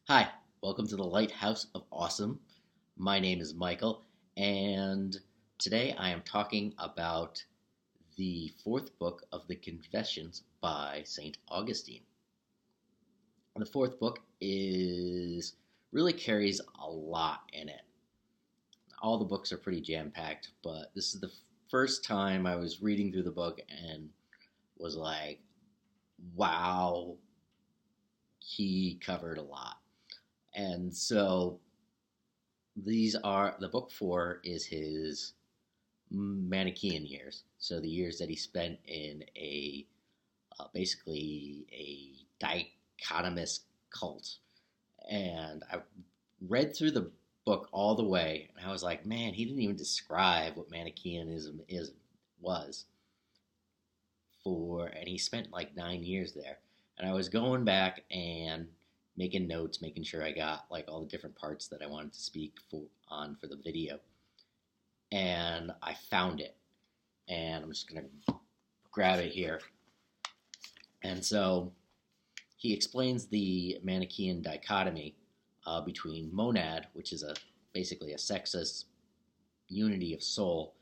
Hi, welcome to the Lighthouse of Awesome. My name is Michael, and today I am talking about the fourth book of the Confessions by St. Augustine. The fourth book is really carries a lot in it. All the books are pretty jam packed, but this is the first time I was reading through the book and was like, wow, he covered a lot. And so these are the book four is his Manichaean years. So the years that he spent in a basically a dichotomous cult. And I read through the book all the way, and I was like, man, he didn't even describe what Manichaeanism is was for, and he spent like 9 years there. And I was going back and making notes, making sure I got like all the different parts that I wanted to speak for the video. And I found it, and I'm just gonna grab it here. And so he explains the Manichaean dichotomy between monad, which is basically a sexist unity of soul,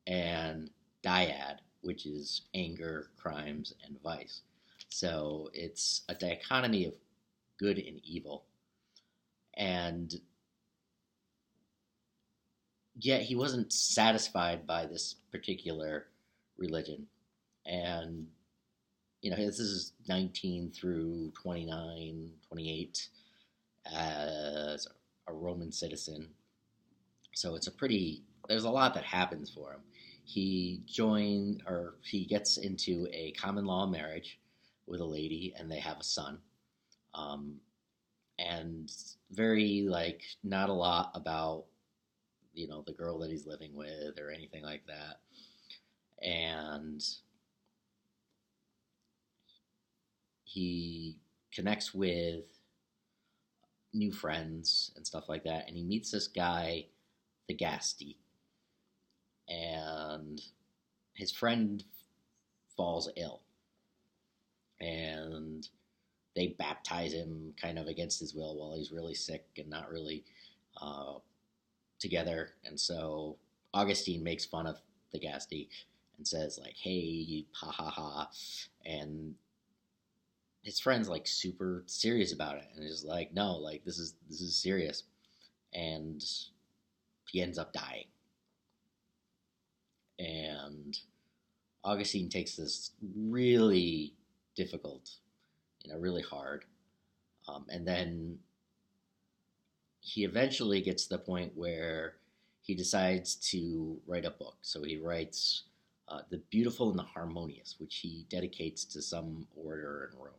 and dyad, which is anger, crimes, and vice. So it's a dichotomy of good and evil. And yet he wasn't satisfied by this particular religion. And, this is 19 through 29, 28 as a Roman citizen. So there's a lot that happens for him. He gets into a common law marriage with a lady, and they have a son. And very, not a lot about, the girl that he's living with or anything like that. And he connects with new friends and stuff like that. And he meets this guy, the Gasti. And his friend falls ill. And they baptize him kind of against his will while he's really sick and not really together. And so Augustine makes fun of the Gasti and says like, hey, ha ha ha. And his friend's like super serious about it. And he's like, no, like this is serious. And he ends up dying. And Augustine takes this really difficult, really hard. And then he eventually gets to the point where he decides to write a book. So he writes The Beautiful and the Harmonious, which he dedicates to some order in Rome.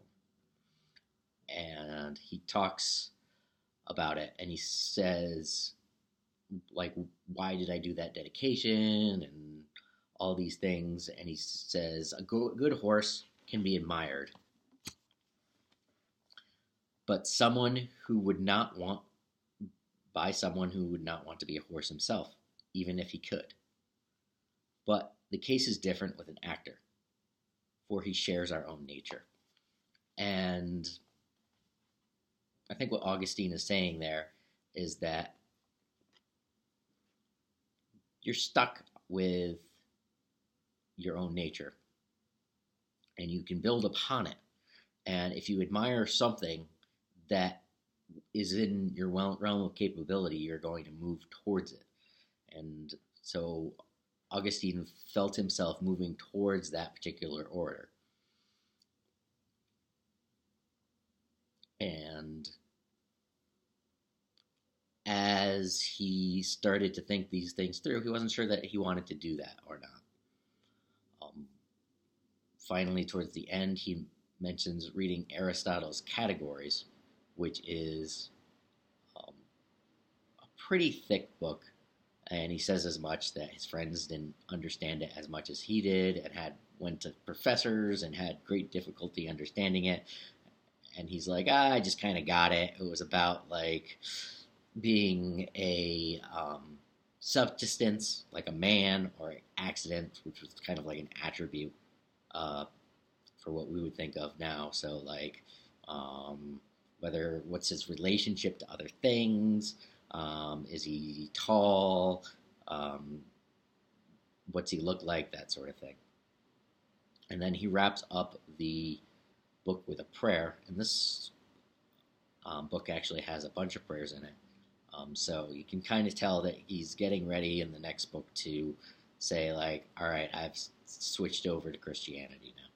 And he talks about it, and he says, like, why did I do that dedication and all these things. And he says, a good horse can be admired, but someone who would not want to be a horse himself, even if he could. But the case is different with an actor, for he shares our own nature. And I think what Augustine is saying there is that you're stuck with your own nature, and you can build upon it. And if you admire something that is in your realm of capability, you're going to move towards it. And so Augustine felt himself moving towards that particular order. And as he started to think these things through, he wasn't sure that he wanted to do that or not. Finally, towards the end, he mentions reading Aristotle's Categories, which is a pretty thick book. And he says as much that his friends didn't understand it as much as he did, and went to professors and had great difficulty understanding it. And he's like, I just kind of got it. It was about like being a subsistence, like a man, or an accident, which was kind of like an attribute for what we would think of now. So like what's his relationship to other things. Is he tall? Um, what's he look like? That sort of thing. And then he wraps up the book with a prayer. And this book actually has a bunch of prayers in it. So you can kind of tell that he's getting ready in the next book to say, like, all right, I've switched over to Christianity now.